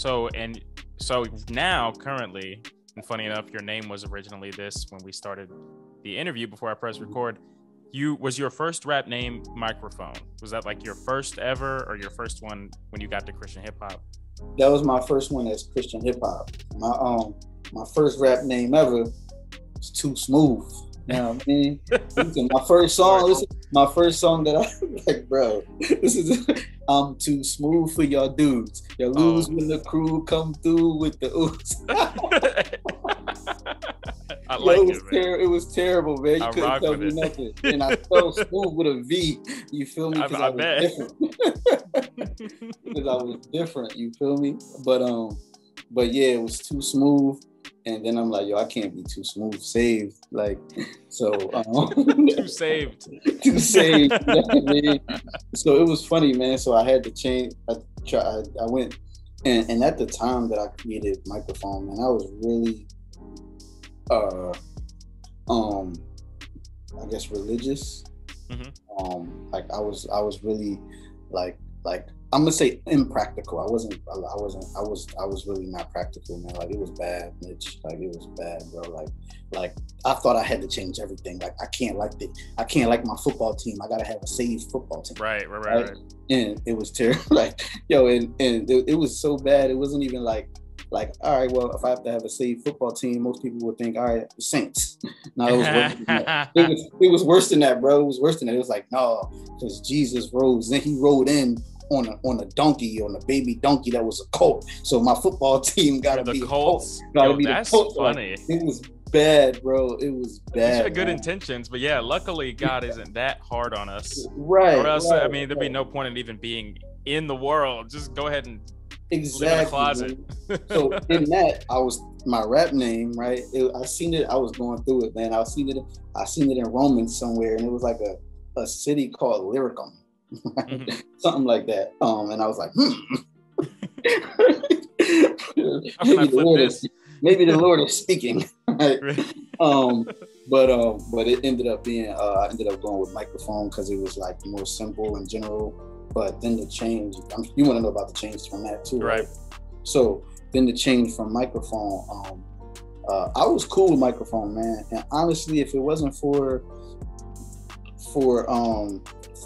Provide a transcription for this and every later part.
So now currently, and funny enough, your name was originally this when we started the interview before I pressed record. Was your first rap name Microphone? Was that like your first ever, or your first one when you got to Christian hip hop? That was my first one as Christian hip hop. My first rap name ever was Too Smooth. You know what I mean? Listen, my first song that I like, bro. This is I'm too smooth for y'all dudes. You lose when the crew come through with the ooze. I like it was terrible, man. You couldn't tell me nothing. And I spelled smooth with a V. You feel me? Because I was different. Because I was different. You feel me? But yeah, it was Too Smooth. And then I'm like, yo, I can't be too smooth. Saved, like, so. Too saved. Too saved. Man. So it was funny, man. So I had to change. I went, and at the time that I created Microphone, man, I was really, I guess religious. Mm-hmm. Like I was really, like. I'm gonna say impractical. I was really not practical, man. Like it was bad, Mitch. Like it was bad, bro. Like I thought I had to change everything. Like I can't like my football team. I gotta have a saved football team. Right. And it was terrible. Like, yo, and it was so bad. It wasn't even like, all right, well, if I have to have a saved football team, most people would think, all right, the Saints. No, it was worse than that. It was worse than that, bro. It was worse than that. It was like, no, because Jesus rose. Then he rode in on a donkey, on a baby donkey that was a colt. So my football team gotta be the Colts. That's funny. Like, it was bad, bro. It was bad. You had good intentions, but yeah, luckily God isn't that hard on us. Right. Or else, right, I mean, there'd be no point in even being in the world. Just go ahead and exactly live in a closet. So in that, I was my rap name, right? I seen it. I was going through it, man. I seen it in Romans somewhere, and it was like a city called Lyricum. Mm-hmm. Something like that. And I was like, maybe the Lord is speaking. Right? But it ended up being I ended up going with Microphone because it was like more simple in general. But then the change, you want to know about the change from that too, right? So then the change from Microphone, I was cool with Microphone, man. And honestly, if it wasn't for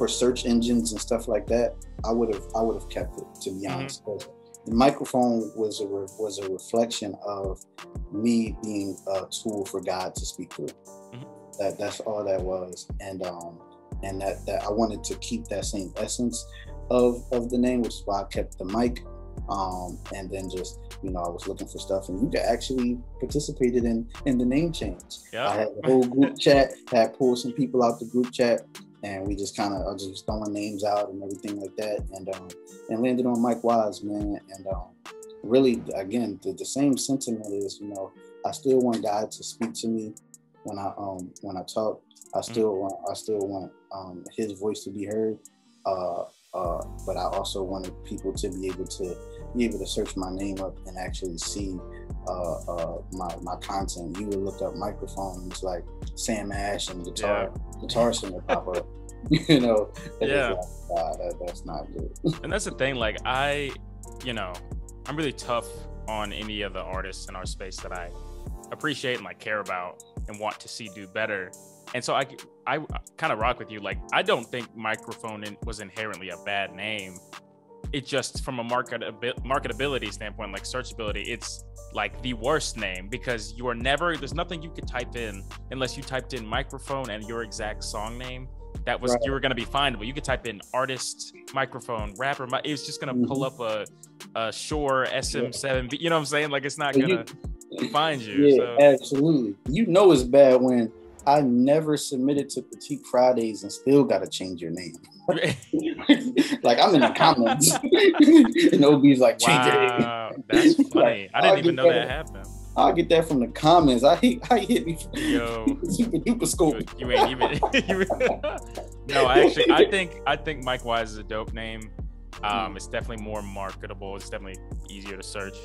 search engines and stuff like that, I would have kept it, to be honest. The Microphone was a reflection of me being a tool for God to speak through. Mm-hmm. That's all that was, and that I wanted to keep that same essence of the name, which is why I kept the mic. And then just, I was looking for stuff, and you could actually participated in the name change. Yeah. I had the whole group chat, had pulled some people out the group chat, and we just kind of just throwing names out and everything like that, and landed on Mike Wise, man. And really, again, the same sentiment is, I still want God to speak to me when I talk. I still want His voice to be heard. But I also wanted people to be able to search my name up and actually see my content. You would look up Microphone, it's like Sam Ash and guitar singer pop up. Yeah. Like, that's not good. And that's the thing. Like I'm really tough on any of the artists in our space that I appreciate and like care about and want to see do better. And so I kind of rock with you. Like, I don't think Microphone was inherently a bad name. It just, from a marketability standpoint, like searchability, it's like the worst name, because there's nothing you could type in unless you typed in Microphone and your exact song name. That was, right. You were going to be findable. You could type in artist, Microphone, rapper. It was just going to pull up a Shure SM7. You know what I'm saying? Like, it's not going to find you. Yeah, so. Absolutely. It's bad when I never submitted to Critique Fridays and still got to change your name. Like, I'm in the comments and OB's like, change your name. Wow, that's funny. Like, I didn't even know that happened. I'll get that from the comments. I hit me super duper scope. You ain't even. No, I think Mike Wise is a dope name. It's definitely more marketable. It's definitely easier to search.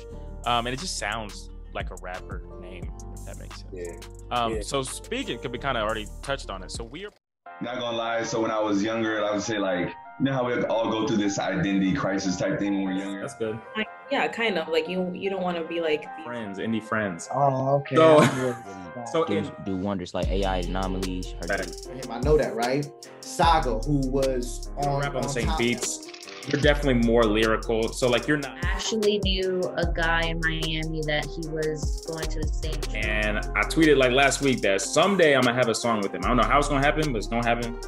And it just sounds like a rapper name, if that makes sense. Yeah. So speaking, because we kind of already touched on it. So we are not gonna lie. So when I was younger, I would say, like, how we all go through this identity crisis type thing when we're younger. That's good. Yeah, kind of like you don't want to be like friends, indie friends. Oh, okay. So do wonders like AI anomalies. I know that, right? Saga, who was on rap on the same top. beats. You're definitely more lyrical. So like you're not. I actually knew a guy in Miami that he was going to the same. And I tweeted like last week that someday I'm gonna have a song with him. I don't know how it's gonna happen, but it's gonna happen.